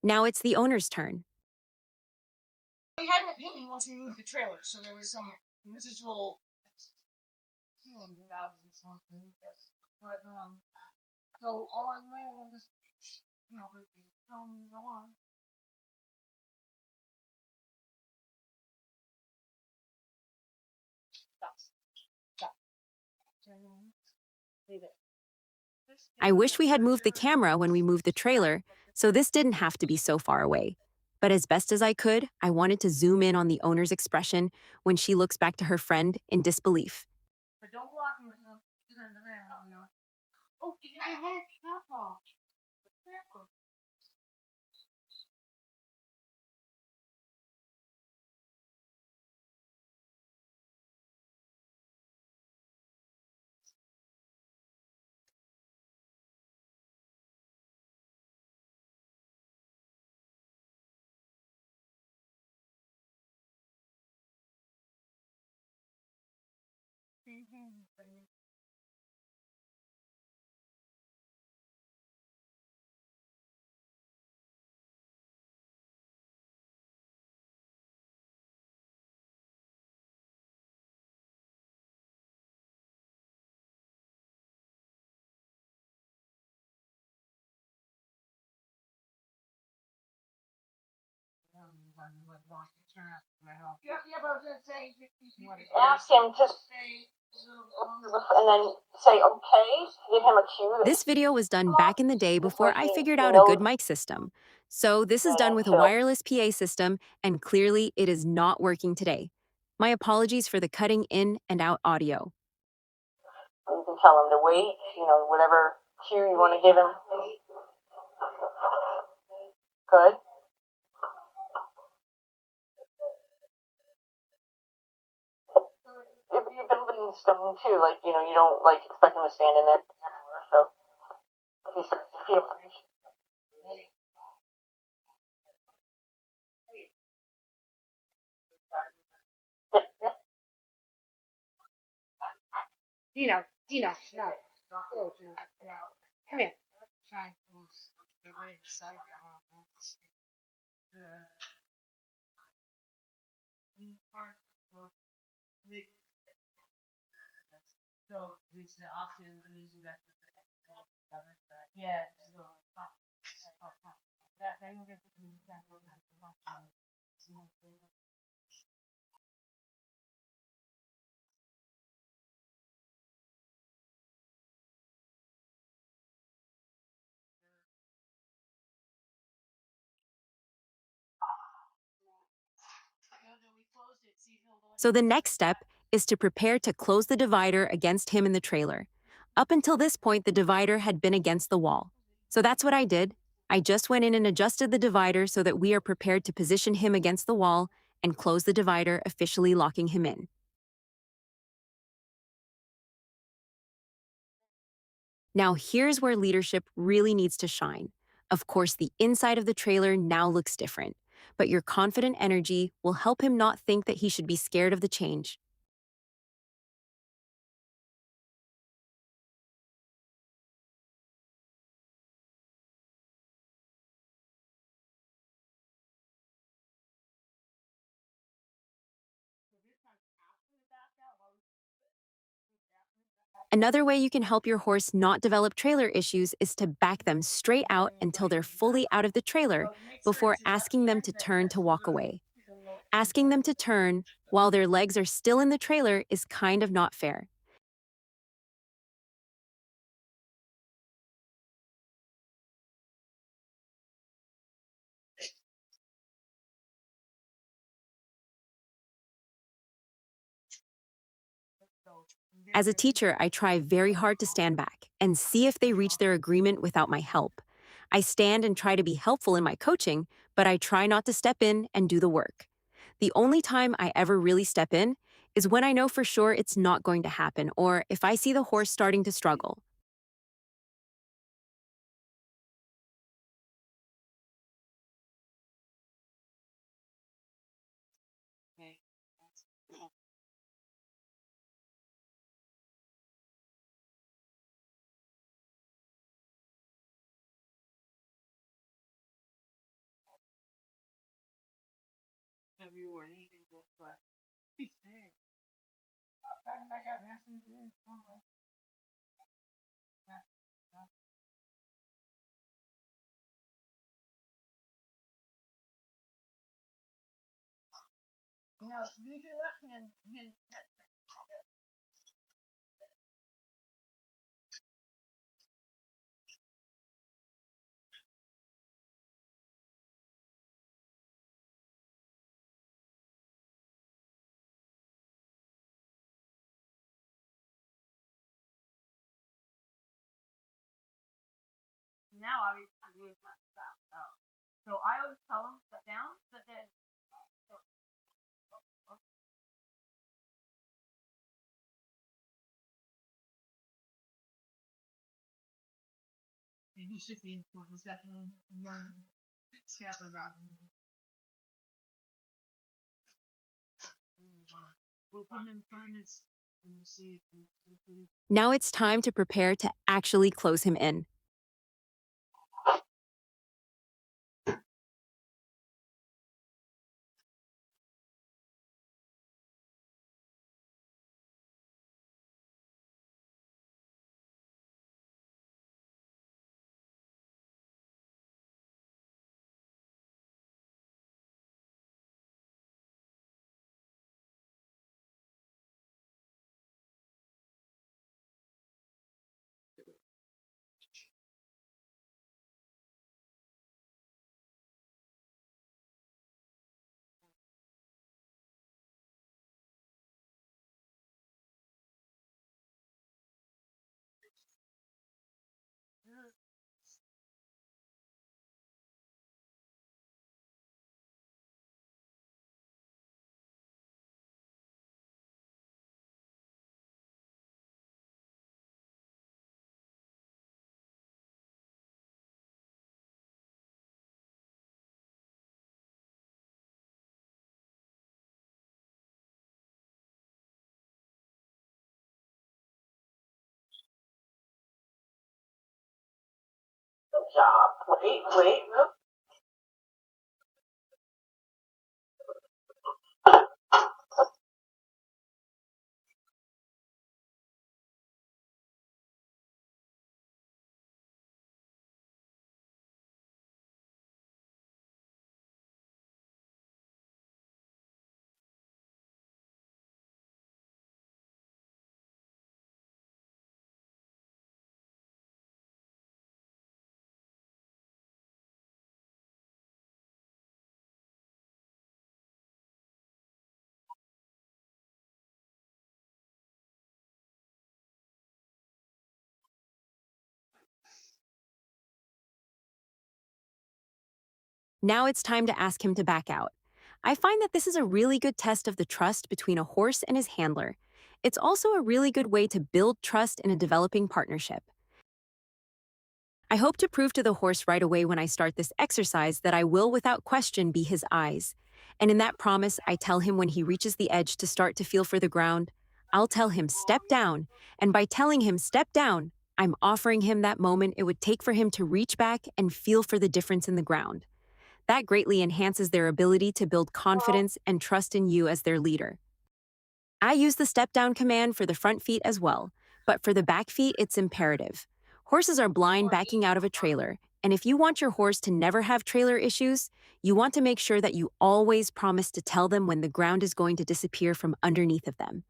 Now it's the owner's turn. We had an opinion once we moved the trailer, so there was some residual. But so all I know is, go on. Stop. Leave it. I wish we had moved the camera when we moved the trailer, so this didn't have to be so far away. But as best as I could, I wanted to zoom in on the owner's expression when she looks back to her friend in disbelief. But don't block me. Oh, I had careful. Careful. Ask him to and then say okay, give him a cue. This video was done back in the day before I figured out a knows good mic system. So this is done with a so wireless PA system, and clearly it is not working today. My apologies for the cutting in and out audio. you can tell him to wait, whatever cue you want to give him. Good. If you're building stone too, you don't expect him to stand in it forever. So if he starts to feel Dino, no. Oh, Dino, no. Come here. Try the right side. So this the option is that yeah. So the next step is to prepare to close the divider against him in the trailer. Up until this point, the divider had been against the wall. So that's what I did. I just went in and adjusted the divider so that we are prepared to position him against the wall and close the divider, officially locking him in. Now here's where leadership really needs to shine. Of course, the inside of the trailer now looks different, but your confident energy will help him not think that he should be scared of the change. Another way you can help your horse not develop trailer issues is to back them straight out until they're fully out of the trailer before asking them to turn to walk away. Asking them to turn while their legs are still in the trailer is kind of not fair. As a teacher, I try very hard to stand back and see if they reach their agreement without my help. I stand and try to be helpful in my coaching, but I try not to step in and do the work. The only time I ever really step in is when I know for sure it's not going to happen, or if I see the horse starting to struggle. Now it's time to prepare to actually close him in. Now it's time to ask him to back out. I find that this is a really good test of the trust between a horse and his handler. It's also a really good way to build trust in a developing partnership. I hope to prove to the horse right away when I start this exercise that I will without question be his eyes. And in that promise, I tell him when he reaches the edge to start to feel for the ground, I'll tell him step down. And by telling him step down, I'm offering him that moment it would take for him to reach back and feel for the difference in the ground. That greatly enhances their ability to build confidence and trust in you as their leader. I use the step down command for the front feet as well, but for the back feet, it's imperative. Horses are blind backing out of a trailer, and if you want your horse to never have trailer issues, you want to make sure that you always promise to tell them when the ground is going to disappear from underneath of them.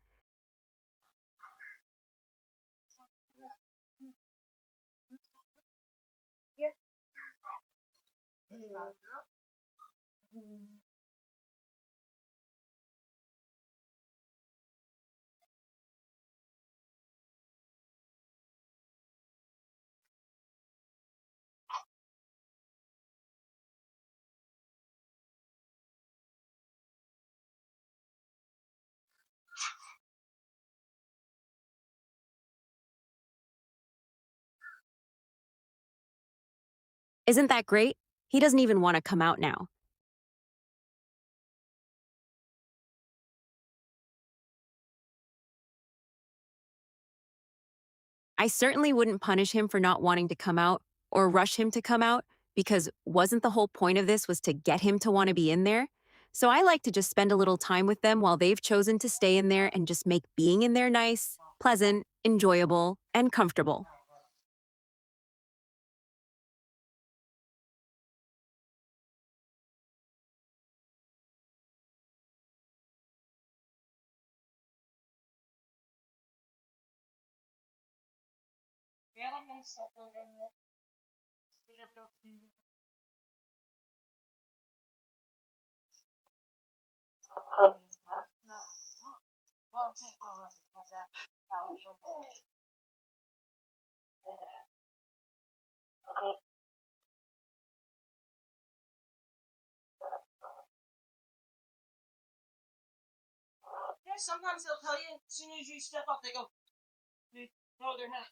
Isn't that great? He doesn't even want to come out now. I certainly wouldn't punish him for not wanting to come out or rush him to come out because wasn't the whole point of this was to get him to want to be in there? So I like to just spend a little time with them while they've chosen to stay in there and just make being in there nice, pleasant, enjoyable, and comfortable. Yeah, sometimes they'll tell you as soon as you step up, they throw their hat.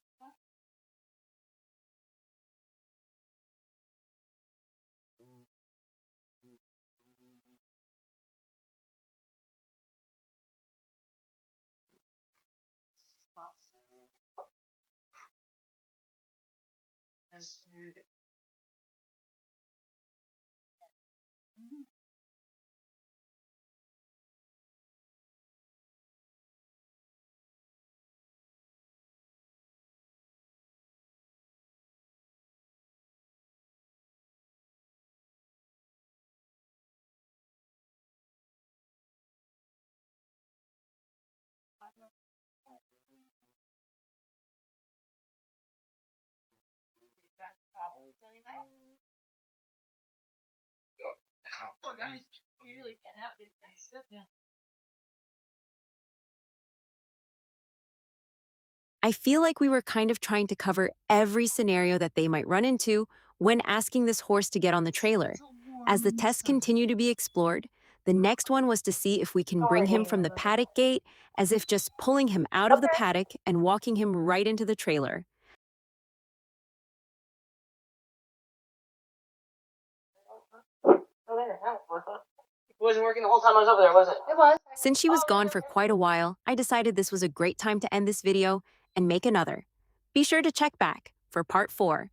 Oh, guys, you really can't have it. Yeah. I feel like we were kind of trying to cover every scenario that they might run into when asking this horse to get on the trailer. So As the warm tests inside. continue to be explored, the next one was to see if we can bring him from the paddock gate, as if just pulling him out of the paddock and walking him right into the trailer. It wasn't working the whole time I was over there, was it? It was. Since she was gone for quite a while, I decided this was a great time to end this video and make another. Be sure to check back for part 4.